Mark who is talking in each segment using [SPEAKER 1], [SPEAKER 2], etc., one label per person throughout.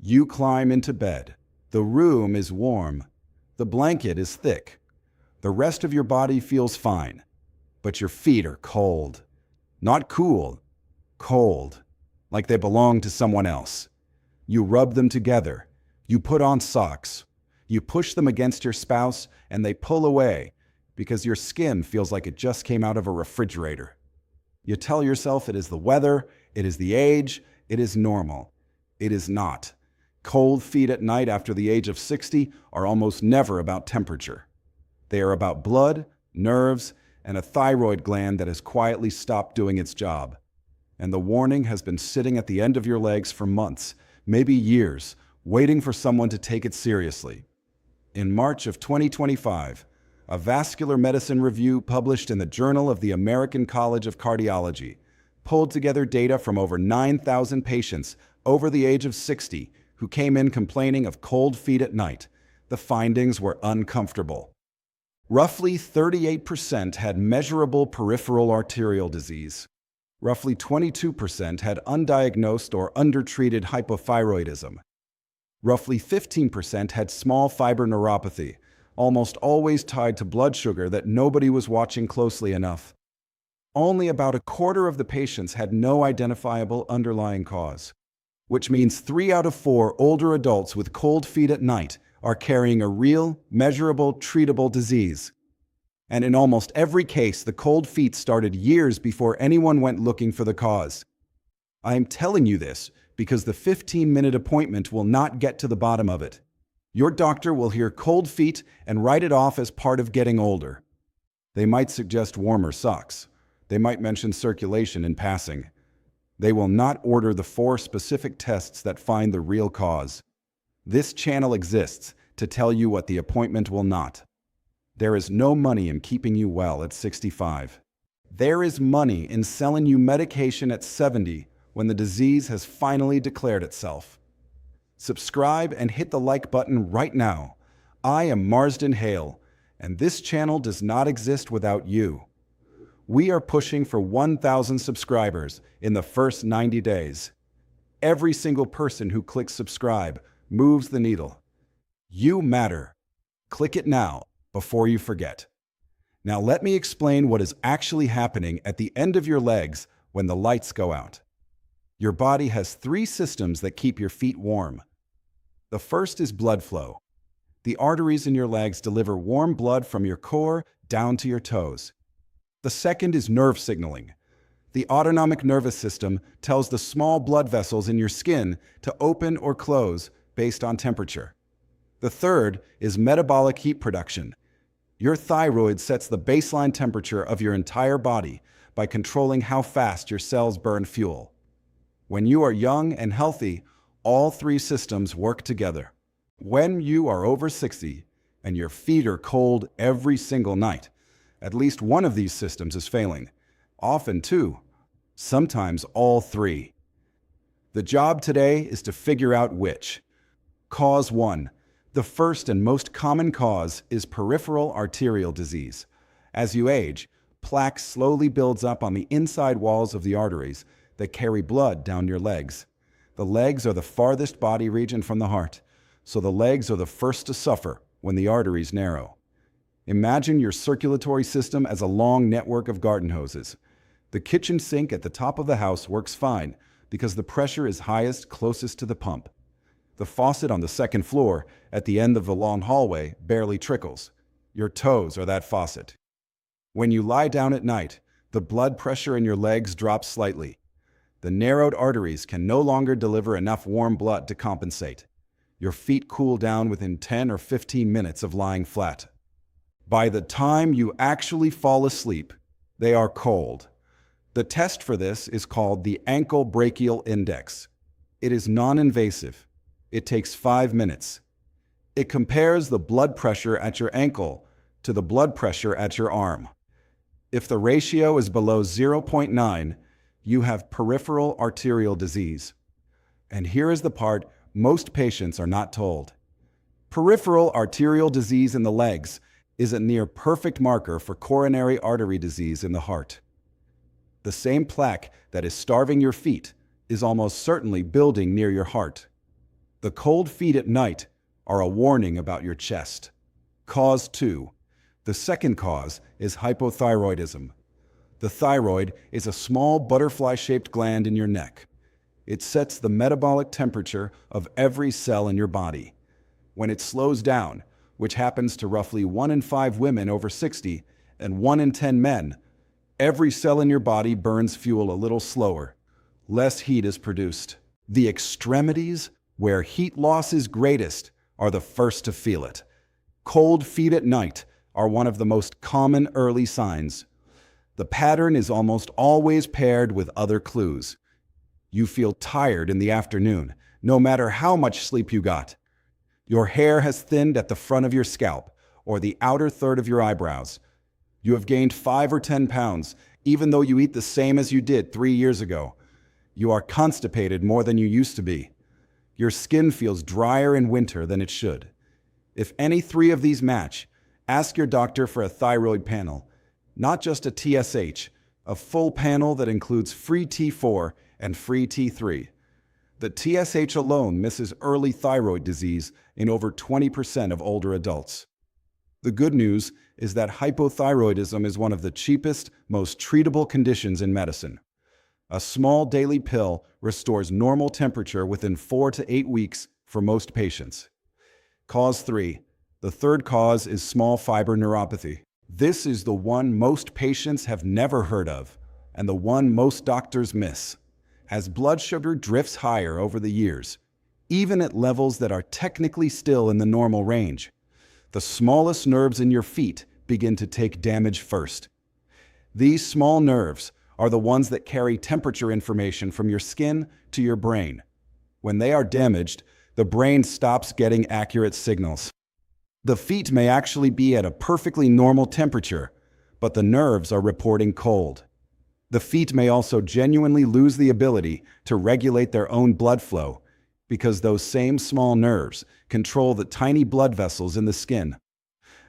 [SPEAKER 1] You climb into bed. The room is warm. The blanket is thick. The rest of your body feels fine, but your feet are cold. Not cool, cold, like they belong to someone else. You rub them together. You put on socks. You push them against your spouse, and they pull away because your skin feels like it just came out of a refrigerator. You tell yourself it is the weather, it is the age, it is normal. It is not. Cold feet at night after the age of 60 are almost never about temperature. They are about blood, nerves, and a thyroid gland that has quietly stopped doing its job. And the warning has been sitting at the end of your legs for months, maybe years, waiting for someone to take it seriously. In March of 2025, a vascular medicine review published in the Journal of the American College of Cardiology pulled together data from over 9,000 patients over the age of 60 who came in complaining of cold feet at night. The findings were uncomfortable. Roughly 38% had measurable peripheral arterial disease. Roughly 22% had undiagnosed or undertreated hypothyroidism. Roughly 15% had small fiber neuropathy, almost always tied to blood sugar that nobody was watching closely enough. Only about a quarter of the patients had no identifiable underlying cause, which means 3 out of 4 older adults with cold feet at night are carrying a real, measurable, treatable disease. And in almost every case, the cold feet started years before anyone went looking for the cause. I am telling you this because the 15-minute appointment will not get to the bottom of it. Your doctor will hear cold feet and write it off as part of getting older. They might suggest warmer socks. They might mention circulation in passing. They will not order the 4 specific tests that find the real cause. This channel exists to tell you what the appointment will not. There is no money in keeping you well at 65. There is money in selling you medication at 70 when the disease has finally declared itself. Subscribe and hit the like button right now. I am Marsden Hale, and this channel does not exist without you. We are pushing for 1,000 subscribers in the first 90 days. Every single person who clicks subscribe moves the needle. You matter. Click it now before you forget. Now let me explain what is actually happening at the end of your legs when the lights go out. Your body has 3 systems that keep your feet warm. The first is blood flow. The arteries in your legs deliver warm blood from your core down to your toes. The second is nerve signaling. The autonomic nervous system tells the small blood vessels in your skin to open or close based on temperature. The third is metabolic heat production. Your thyroid sets the baseline temperature of your entire body by controlling how fast your cells burn fuel. When you are young and healthy, all 3 systems work together. When you are over 60 and your feet are cold every single night, at least one of these systems is failing. Often 2, sometimes all 3. The job today is to figure out which. Cause 1. The first and most common cause is peripheral arterial disease. As you age, plaque slowly builds up on the inside walls of the arteries that carry blood down your legs. The legs are the farthest body region from the heart, so the legs are the first to suffer when the arteries narrow. Imagine your circulatory system as a long network of garden hoses. The kitchen sink at the top of the house works fine because the pressure is highest closest to the pump. The faucet on the second floor at the end of the long hallway barely trickles. Your toes are that faucet. When you lie down at night, the blood pressure in your legs drops slightly. The narrowed arteries can no longer deliver enough warm blood to compensate. Your feet cool down within 10 or 15 minutes of lying flat. By the time you actually fall asleep, they are cold. The test for this is called the ankle brachial index. It is non-invasive. It takes 5 minutes. It compares the blood pressure at your ankle to the blood pressure at your arm. If the ratio is below 0.9, you have peripheral arterial disease. And here is the part most patients are not told. Peripheral arterial disease in the legs is a near perfect marker for coronary artery disease in the heart. The same plaque that is starving your feet is almost certainly building near your heart. The cold feet at night are a warning about your chest. Cause 2. The second cause is hypothyroidism. The thyroid is a small butterfly-shaped gland in your neck. It sets the metabolic temperature of every cell in your body. When it slows down, which happens to roughly 1 in 5 women over 60 and 1 in 10 men, every cell in your body burns fuel a little slower. Less heat is produced. The extremities, where heat loss is greatest, are the first to feel it. Cold feet at night are one of the most common early signs. The pattern is almost always paired with other clues. You feel tired in the afternoon, no matter how much sleep you got. Your hair has thinned at the front of your scalp or the outer third of your eyebrows. You have gained 5 or 10 pounds, even though you eat the same as you did 3 years ago. You are constipated more than you used to be. Your skin feels drier in winter than it should. If any 3 of these match, ask your doctor for a thyroid panel, not just a TSH, a full panel that includes free T4 and free T3. The TSH alone misses early thyroid disease in over 20% of older adults. The good news is that hypothyroidism is one of the cheapest, most treatable conditions in medicine. A small daily pill restores normal temperature within 4 to 8 weeks for most patients. Cause 3. The third cause is small fiber neuropathy. This is the one most patients have never heard of, and the one most doctors miss. As blood sugar drifts higher over the years, even at levels that are technically still in the normal range, the smallest nerves in your feet begin to take damage first. These small nerves are the ones that carry temperature information from your skin to your brain. When they are damaged, the brain stops getting accurate signals. The feet may actually be at a perfectly normal temperature, but the nerves are reporting cold. The feet may also genuinely lose the ability to regulate their own blood flow because those same small nerves control the tiny blood vessels in the skin.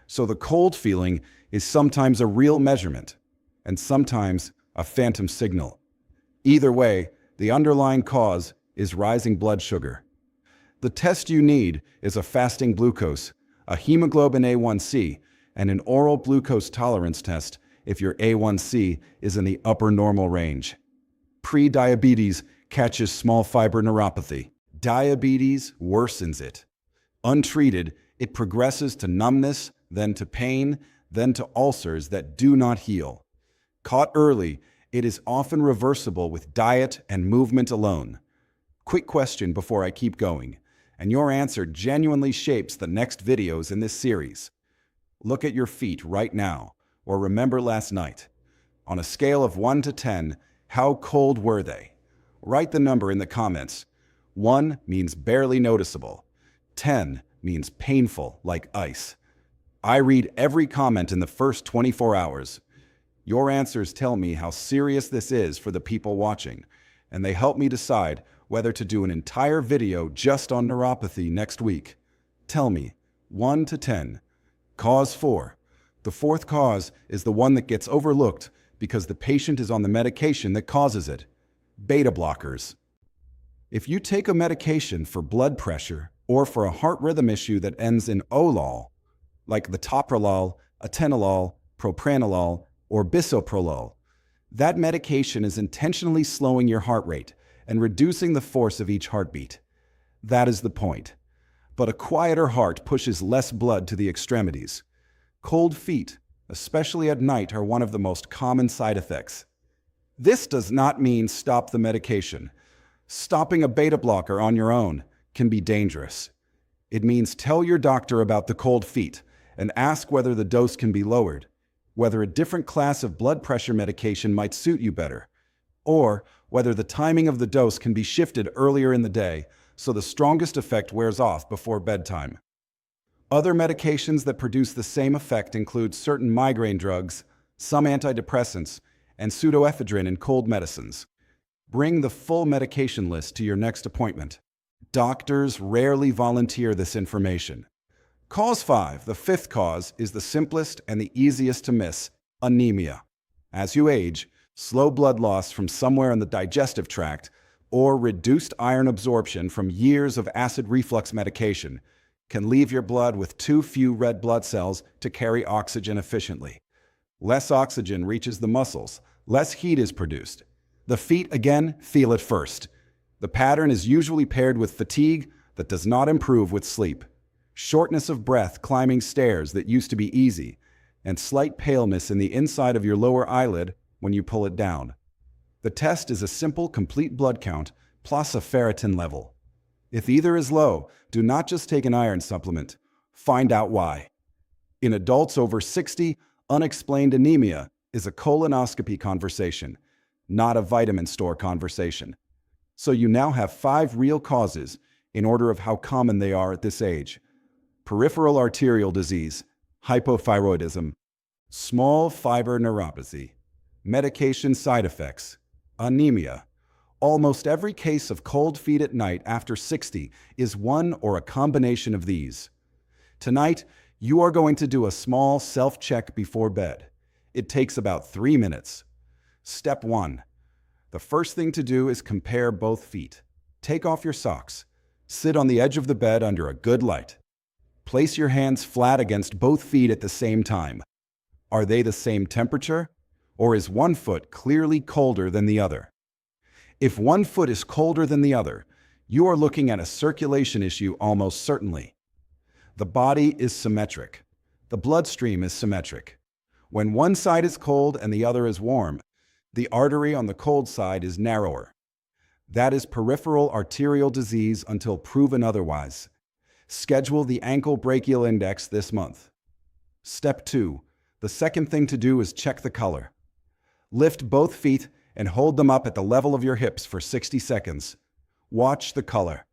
[SPEAKER 1] So the cold feeling is sometimes a real measurement and sometimes a phantom signal. Either way, the underlying cause is rising blood sugar. The test you need is a fasting glucose, a hemoglobin A1C, and an oral glucose tolerance test if your A1C is in the upper normal range. Pre-diabetes catches small fiber neuropathy. Diabetes worsens it. Untreated, it progresses to numbness, then to pain, then to ulcers that do not heal. Caught early, it is often reversible with diet and movement alone. Quick question before I keep going, and your answer genuinely shapes the next videos in this series. Look at your feet right now, or remember last night. On a scale of 1 to 10, how cold were they? Write the number in the comments. 1 means barely noticeable. 10 means painful, like ice. I read every comment in the first 24 hours. Your answers tell me how serious this is for the people watching, and they help me decide whether to do an entire video just on neuropathy next week. Tell me, 1 to 10. Cause 4. The fourth cause is the one that gets overlooked because the patient is on the medication that causes it. Beta blockers. If you take a medication for blood pressure or for a heart rhythm issue that ends in olol, like metoprolol, atenolol, propranolol, or bisoprolol, that medication is intentionally slowing your heart rate and reducing the force of each heartbeat. That is the point. But a quieter heart pushes less blood to the extremities. Cold feet, especially at night, are one of the most common side effects. This does not mean stop the medication. Stopping a beta blocker on your own can be dangerous. It means tell your doctor about the cold feet and ask whether the dose can be lowered, whether a different class of blood pressure medication might suit you better, or whether the timing of the dose can be shifted earlier in the day so the strongest effect wears off before bedtime. Other medications that produce the same effect include certain migraine drugs, some antidepressants, and pseudoephedrine in cold medicines. Bring the full medication list to your next appointment. Doctors rarely volunteer this information. Cause 5, the fifth cause, is the simplest and the easiest to miss: anemia. As you age, slow blood loss from somewhere in the digestive tract, or reduced iron absorption from years of acid reflux medication can leave your blood with too few red blood cells to carry oxygen efficiently. Less oxygen reaches the muscles, less heat is produced. The feet, again, feel it first. The pattern is usually paired with fatigue that does not improve with sleep, shortness of breath climbing stairs that used to be easy, and slight paleness in the inside of your lower eyelid when you pull it down. The test is a simple complete blood count plus a ferritin level. If either is low, do not just take an iron supplement. Find out why. In adults over 60, unexplained anemia is a colonoscopy conversation, not a vitamin store conversation. So you now have 5 real causes in order of how common they are at this age. Peripheral arterial disease, hypothyroidism, small fiber neuropathy, medication side effects, anemia. Almost every case of cold feet at night after 60 is one or a combination of these. Tonight, you are going to do a small self-check before bed. It takes about 3 minutes. Step 1. The first thing to do is compare both feet. Take off your socks. Sit on the edge of the bed under a good light. Place your hands flat against both feet at the same time. Are they the same temperature? Or is one foot clearly colder than the other? If one foot is colder than the other, you are looking at a circulation issue almost certainly. The body is symmetric. The bloodstream is symmetric. When one side is cold and the other is warm, the artery on the cold side is narrower. That is peripheral arterial disease until proven otherwise. Schedule the ankle brachial index this month. Step 2. The second thing to do is check the color. Lift both feet and hold them up at the level of your hips for 60 seconds. Watch the color.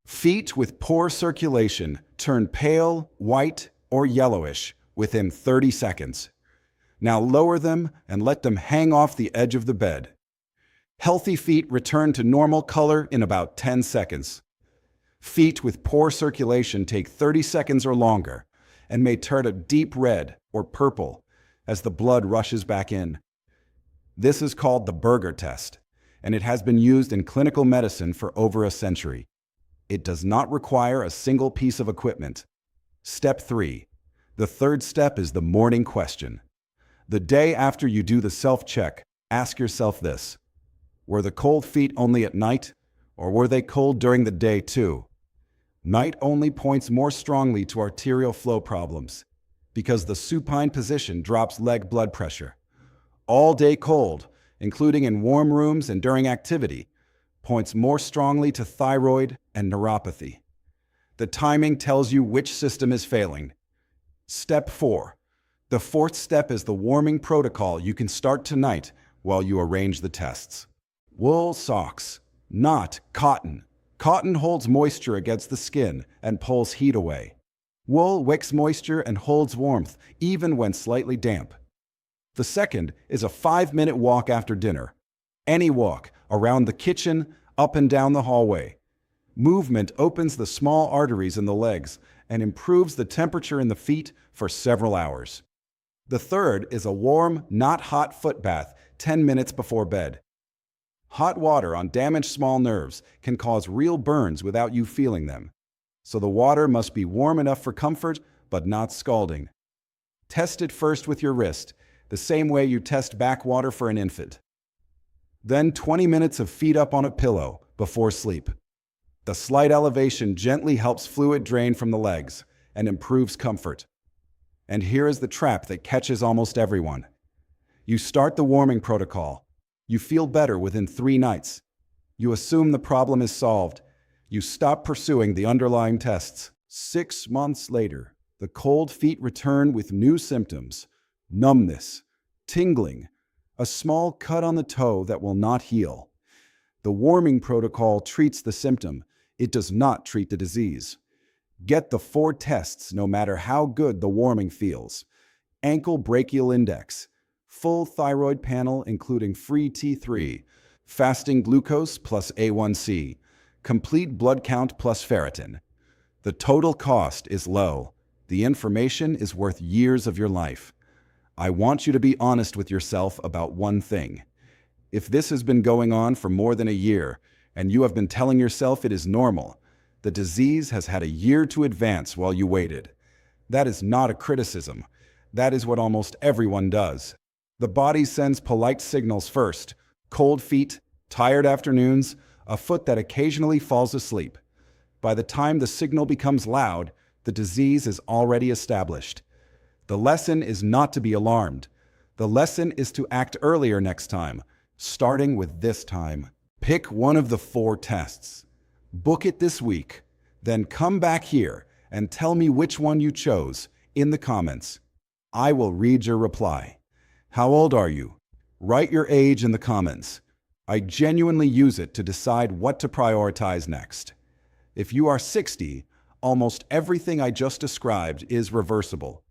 [SPEAKER 1] Feet with poor circulation turn pale, white, or yellowish within 30 seconds. Now lower them and let them hang off the edge of the bed. Healthy feet return to normal color in about 10 seconds. Feet with poor circulation take 30 seconds or longer and may turn a deep red or purple as the blood rushes back in. This is called the Berger test, and it has been used in clinical medicine for over a century. It does not require a single piece of equipment. Step 3. The third step is the morning question. The day after you do the self-check, ask yourself this: were the cold feet only at night, or were they cold during the day too? Night only points more strongly to arterial flow problems, because the supine position drops leg blood pressure. All-day cold, including in warm rooms and during activity, points more strongly to thyroid and neuropathy. The timing tells you which system is failing. Step 4. The fourth step is the warming protocol you can start tonight while you arrange the tests. Wool socks, not cotton. Cotton holds moisture against the skin and pulls heat away. Wool wicks moisture and holds warmth, even when slightly damp. The second is a 5-minute walk after dinner. Any walk, around the kitchen, up and down the hallway. Movement opens the small arteries in the legs and improves the temperature in the feet for several hours. The third is a warm, not hot foot bath 10 minutes before bed. Hot water on damaged small nerves can cause real burns without you feeling them. So the water must be warm enough for comfort, but not scalding. Test it first with your wrist, the same way you test back water for an infant. Then 20 minutes of feet up on a pillow before sleep. The slight elevation gently helps fluid drain from the legs and improves comfort. And here is the trap that catches almost everyone. You start the warming protocol. You feel better within 3 nights. You assume the problem is solved. You stop pursuing the underlying tests. 6 months later, the cold feet return with new symptoms: numbness, tingling, a small cut on the toe that will not heal. The warming protocol treats the symptom. It does not treat the disease. Get the 4 tests no matter how good the warming feels. Ankle brachial index, full thyroid panel including free T3, fasting glucose plus A1C, complete blood count plus ferritin. The total cost is low. The information is worth years of your life. I want you to be honest with yourself about one thing. If this has been going on for more than a year, and you have been telling yourself it is normal. The disease has had a year to advance while you waited. That is not a criticism. That is what almost everyone does. The body sends polite signals first: cold feet, tired afternoons, a foot that occasionally falls asleep. By the time the signal becomes loud, the disease is already established. The lesson is not to be alarmed. The lesson is to act earlier next time, starting with this time. Pick one of the 4 tests. Book it this week. Then come back here and tell me which one you chose in the comments. I will read your reply. How old are you? Write your age in the comments. I genuinely use it to decide what to prioritize next. If you are 60, almost everything I just described is reversible.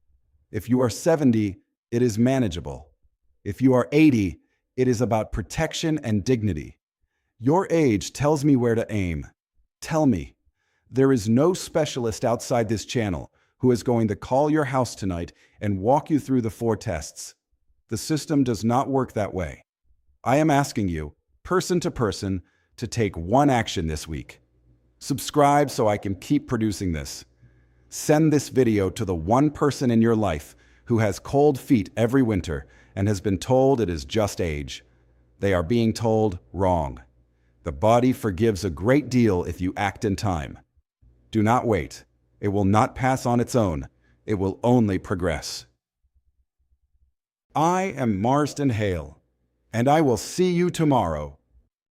[SPEAKER 1] If you are 70, it is manageable. If you are 80, it is about protection and dignity. Your age tells me where to aim. Tell me. There is no specialist outside this channel who is going to call your house tonight and walk you through the 4 tests. The system does not work that way. I am asking you, person to person, to take one action this week. Subscribe so I can keep producing this. Send this video to the one person in your life who has cold feet every winter and has been told it is just age. They are being told wrong. The body forgives a great deal if you act in time. Do not wait. It will not pass on its own. It will only progress. I am Marsden Hale, and I will see you tomorrow.